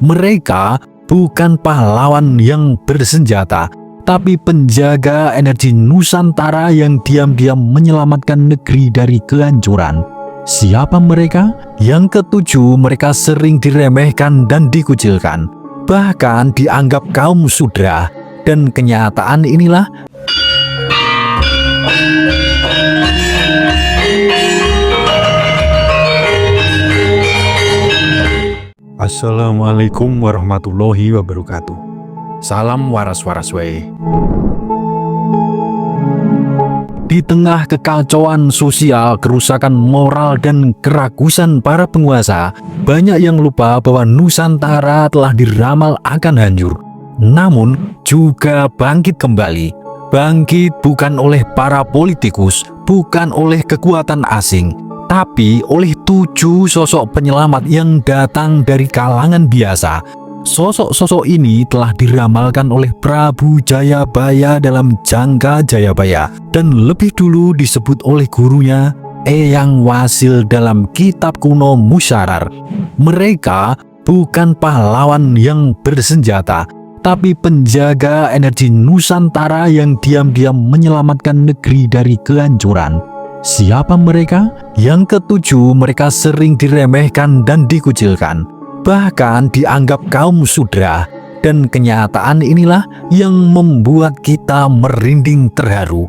Mereka bukan pahlawan yang bersenjata, tapi penjaga energi Nusantara yang diam-diam menyelamatkan negeri dari kehancuran. Siapa mereka? Yang ketujuh, mereka sering diremehkan dan dikucilkan, bahkan dianggap kaum sudra. Dan kenyataan inilah Assalamualaikum warahmatullahi wabarakatuh. Salam waras-waras wae. Di tengah kekacauan sosial, kerusakan moral, dan keragusan para penguasa, banyak yang lupa bahwa Nusantara telah diramal akan hancur, namun juga bangkit kembali. Bangkit bukan oleh para politikus, bukan oleh kekuatan asing, tapi oleh 7 sosok penyelamat yang datang dari kalangan biasa. Sosok-sosok ini telah diramalkan oleh Prabu Jayabaya dalam Jangka Jayabaya, dan lebih dulu disebut oleh gurunya Eyang Wasil dalam kitab kuno Musyarar. Mereka bukan pahlawan yang bersenjata, tapi penjaga energi Nusantara yang diam-diam menyelamatkan negeri dari kehancuran. Siapa mereka? Yang ketujuh, mereka sering diremehkan dan dikucilkan, bahkan dianggap kaum sudra. Dan kenyataan inilah yang membuat kita merinding terharu.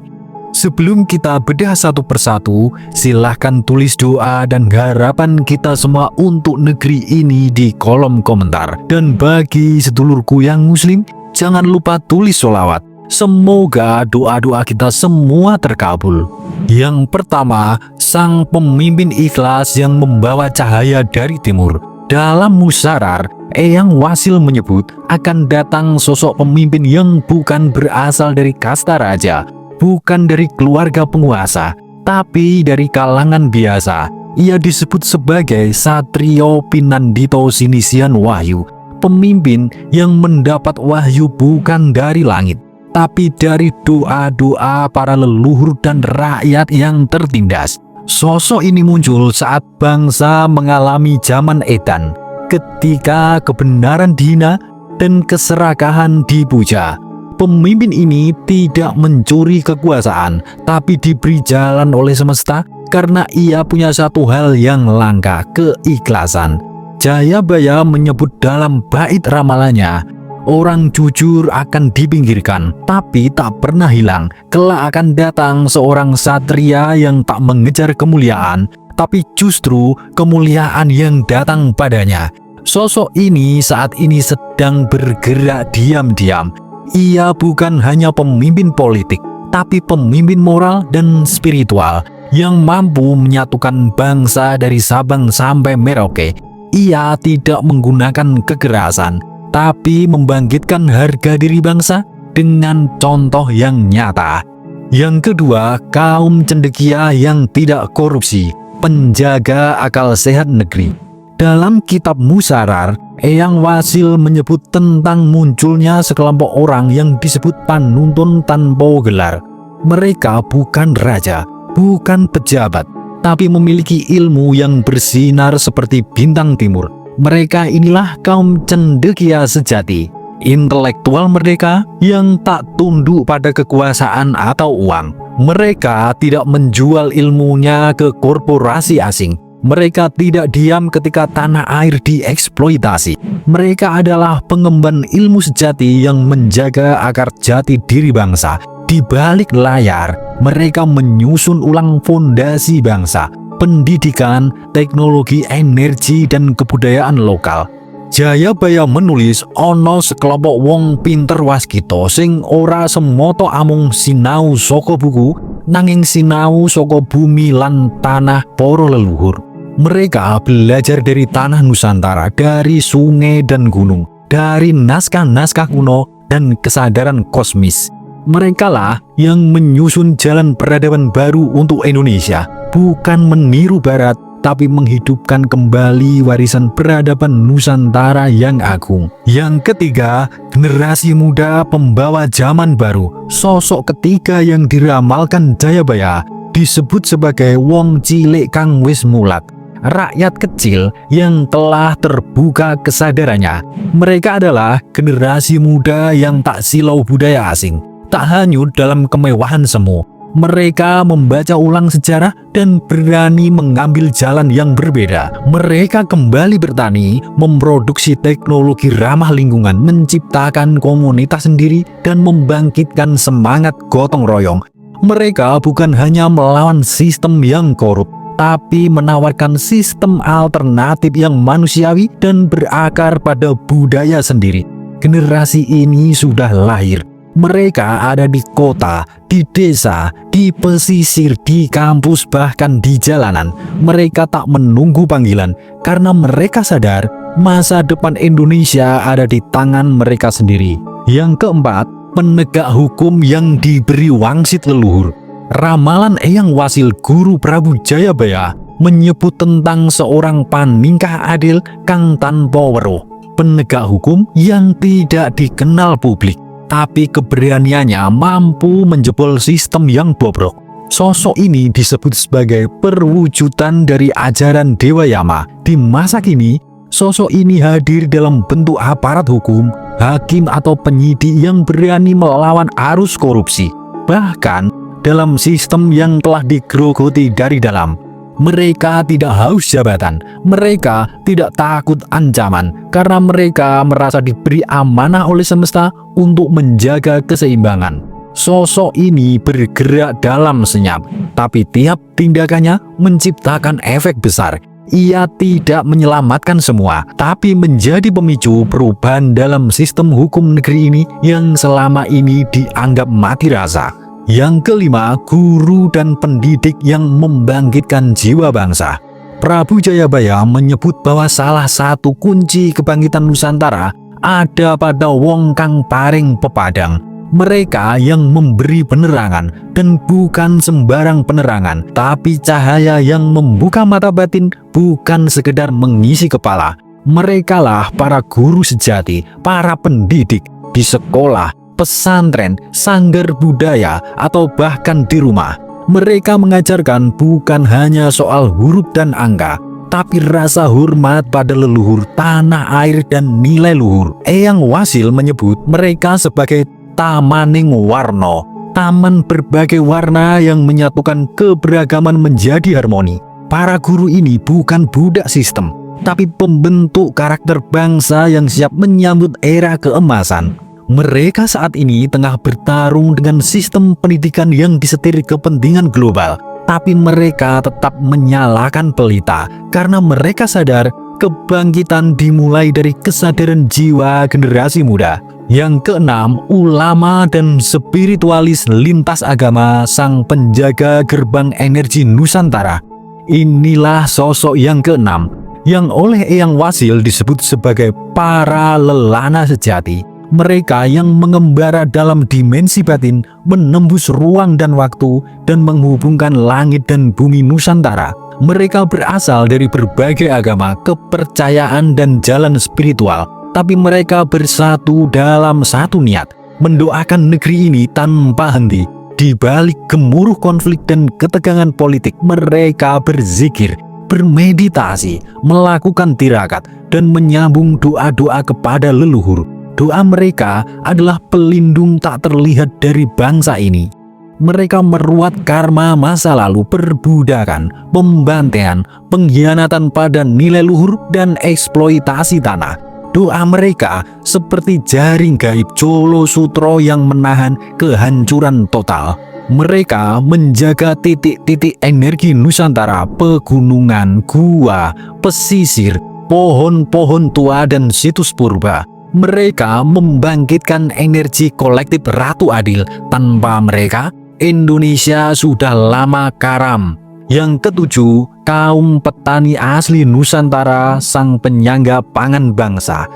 Sebelum kita bedah satu persatu, silahkan tulis doa dan harapan kita semua untuk negeri ini di kolom komentar. Dan bagi sedulurku yang muslim, jangan lupa tulis sholawat. Semoga doa-doa kita semua terkabul. Yang pertama, sang pemimpin ikhlas yang membawa cahaya dari timur. Dalam Musyarar, Eyang Wasil menyebut akan datang sosok pemimpin yang bukan berasal dari kasta raja, bukan dari keluarga penguasa, tapi dari kalangan biasa. Ia disebut sebagai Satrio Pinandito Sinisian Wahyu, pemimpin yang mendapat wahyu bukan dari langit, tapi dari doa-doa para leluhur dan rakyat yang tertindas. Sosok ini muncul saat bangsa mengalami zaman edan, ketika kebenaran dihina dan keserakahan dipuja. Pemimpin ini tidak mencuri kekuasaan, tapi diberi jalan oleh semesta karena ia punya satu hal yang langka, keikhlasan. Jayabaya menyebut dalam bait ramalannya, orang jujur akan dipinggirkan, tapi tak pernah hilang. Kelak akan datang seorang satria yang tak mengejar kemuliaan, tapi justru kemuliaan yang datang padanya. Sosok ini saat ini sedang bergerak diam-diam. Ia bukan hanya pemimpin politik, tapi pemimpin moral dan spiritual yang mampu menyatukan bangsa dari Sabang sampai Merauke. Ia tidak menggunakan kekerasan, tapi membangkitkan harga diri bangsa dengan contoh yang nyata. Yang kedua, kaum cendekia yang tidak korupsi, penjaga akal sehat negeri. Dalam kitab Musyarar, Eyang Wasil menyebut tentang munculnya sekelompok orang yang disebut panuntun tanpa gelar. Mereka bukan raja, bukan pejabat, tapi memiliki ilmu yang bersinar seperti bintang timur. Mereka inilah kaum cendekia sejati, intelektual merdeka yang tak tunduk pada kekuasaan atau uang. Mereka tidak menjual ilmunya ke korporasi asing. Mereka tidak diam ketika tanah air dieksploitasi. Mereka adalah pengemban ilmu sejati yang menjaga akar jati diri bangsa. Di balik layar, mereka menyusun ulang fondasi bangsa, pendidikan, teknologi, energi, dan kebudayaan lokal. Jayabaya menulis, ono sekelompok wong pinter waskita sing ora semoto amung sinau saka buku, nanging sinau saka bumi lan tanah para leluhur. Mereka belajar dari tanah Nusantara, dari sungai dan gunung, dari naskah-naskah kuno dan kesadaran kosmis. Merekalah yang menyusun jalan peradaban baru untuk Indonesia, bukan meniru Barat, tapi menghidupkan kembali warisan peradaban Nusantara yang agung. Yang ketiga, generasi muda pembawa zaman baru. Sosok ketiga yang diramalkan Jayabaya disebut sebagai wong cilik kang wis mulat. rakyat kecil yang telah terbuka kesadarannya. Mereka adalah generasi muda yang tak silau budaya asing, tak hanyut dalam kemewahan semu. Mereka membaca ulang sejarah dan berani mengambil jalan yang berbeda. Mereka kembali bertani, memproduksi teknologi ramah lingkungan, menciptakan komunitas sendiri, dan membangkitkan semangat gotong royong. Mereka bukan hanya melawan sistem yang korup, tapi menawarkan sistem alternatif yang manusiawi dan berakar pada budaya sendiri. Generasi ini sudah lahir. Mereka ada di kota, di desa, di pesisir, di kampus, bahkan di jalanan. Mereka tak menunggu panggilan karena mereka sadar masa depan Indonesia ada di tangan mereka sendiri. Yang keempat, penegak hukum yang diberi wangsit leluhur. Ramalan Eyang Wasil Guru Prabu Jayabaya menyebut tentang seorang paningkah adil kang tanpa weruh, penegak hukum yang tidak dikenal publik, tapi keberaniannya mampu menjebol sistem yang bobrok. Sosok ini disebut sebagai perwujudan dari ajaran Dewa Yama. Di masa kini, sosok ini hadir dalam bentuk aparat hukum, hakim atau penyidik yang berani melawan arus korupsi. Bahkan, dalam sistem yang telah digerogoti dari dalam. Mereka tidak haus jabatan, mereka tidak takut ancaman, karena mereka merasa diberi amanah oleh semesta untuk menjaga keseimbangan. Sosok ini bergerak dalam senyap, tapi tiap tindakannya menciptakan efek besar. Ia tidak menyelamatkan semua, tapi menjadi pemicu perubahan dalam sistem hukum negeri ini yang selama ini dianggap mati rasa. Yang kelima, guru dan pendidik yang membangkitkan jiwa bangsa. Prabu Jayabaya menyebut bahwa salah satu kunci kebangkitan Nusantara ada pada wong kang paring pepadang. Mereka yang memberi penerangan, dan bukan sembarang penerangan, tapi cahaya yang membuka mata batin, bukan sekedar mengisi kepala. Merekalah para guru sejati, para pendidik di sekolah, pesantren, sanggar budaya, atau bahkan di rumah. Mereka mengajarkan bukan hanya soal huruf dan angka, tapi rasa hormat pada leluhur, tanah air, dan nilai luhur. Eyang Wasil menyebut mereka sebagai tamaning warna, taman berbagai warna yang menyatukan keberagaman menjadi harmoni. Para guru ini bukan budak sistem, tapi pembentuk karakter bangsa yang siap menyambut era keemasan. Mereka saat ini tengah bertarung dengan sistem pendidikan yang disetir kepentingan global, tapi mereka tetap menyalakan pelita karena mereka sadar kebangkitan dimulai dari kesadaran jiwa generasi muda. Yang keenam, ulama dan spiritualis lintas agama, sang penjaga gerbang energi Nusantara. Inilah sosok yang keenam, yang oleh Eyang Wasil disebut sebagai para lelana sejati. Mereka yang mengembara dalam dimensi batin, menembus ruang dan waktu, dan menghubungkan langit dan bumi Nusantara. Mereka berasal dari berbagai agama, kepercayaan, dan jalan spiritual, tapi mereka bersatu dalam satu niat, mendoakan negeri ini tanpa henti. Di balik gemuruh konflik dan ketegangan politik, mereka berzikir, bermeditasi, melakukan tirakat, dan menyambung doa-doa kepada leluhur. Doa mereka adalah pelindung tak terlihat dari bangsa ini. Mereka meruat karma masa lalu, perbudakan, pembantaian, pengkhianatan pada nilai luhur, dan eksploitasi tanah. Doa mereka seperti jaring gaib Jolo Sutro yang menahan kehancuran total. Mereka menjaga titik-titik energi Nusantara, pegunungan, gua, pesisir, pohon-pohon tua, dan situs purba. Mereka membangkitkan energi kolektif Ratu Adil. Tanpa mereka, Indonesia sudah lama karam. Yang ketujuh, kaum petani asli Nusantara, sang penyangga pangan bangsa.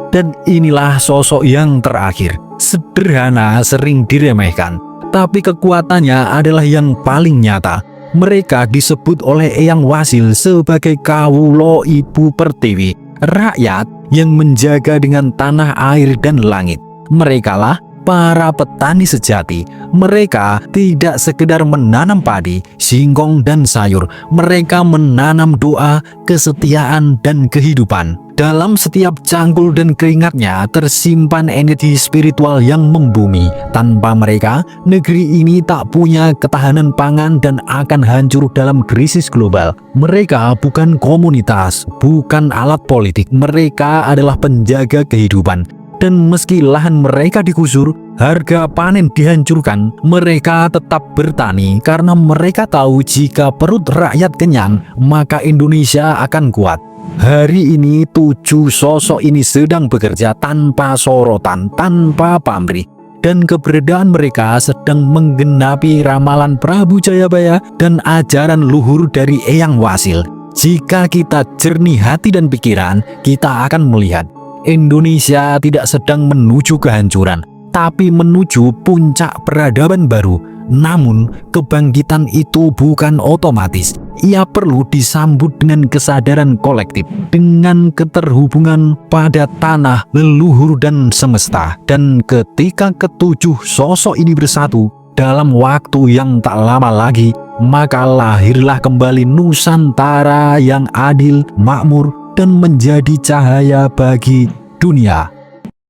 Dan inilah sosok yang terakhir. Sederhana, sering diremehkan, tapi kekuatannya adalah yang paling nyata. Mereka disebut oleh Eyang Wasil sebagai Kawulo Ibu Pertiwi, rakyat yang menjaga dengan tanah air dan langit. Merekalah para petani sejati. Mereka tidak sekedar menanam padi, singkong, dan sayur. Mereka menanam doa, kesetiaan, dan kehidupan. Dalam setiap cangkul dan keringatnya tersimpan energi spiritual yang membumi. Tanpa mereka, negeri ini tak punya ketahanan pangan dan akan hancur dalam krisis global. Mereka bukan komunitas, bukan alat politik. Mereka adalah penjaga kehidupan. Dan meski lahan mereka digusur, harga panen dihancurkan, mereka tetap bertani karena mereka tahu jika perut rakyat kenyang, maka Indonesia akan kuat. Hari ini 7 sosok ini sedang bekerja tanpa sorotan, tanpa pamrih. Dan keberadaan mereka sedang menggenapi ramalan Prabu Jayabaya dan ajaran luhur dari Eyang Wasil. Jika kita jernih hati dan pikiran, kita akan melihat Indonesia tidak sedang menuju kehancuran, tapi menuju puncak peradaban baru. Namun, kebangkitan itu bukan otomatis. Ia perlu disambut dengan kesadaran kolektif, dengan keterhubungan pada tanah, leluhur, dan semesta. Dan ketika ketujuh sosok ini bersatu dalam waktu yang tak lama lagi, maka lahirlah kembali Nusantara yang adil, makmur, dan menjadi cahaya bagi dunia.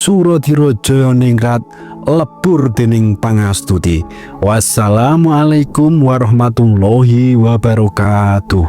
Suradira Jayaningrat lebur dening pangastuti. Wassalamualaikum warahmatullahi wabarakatuh.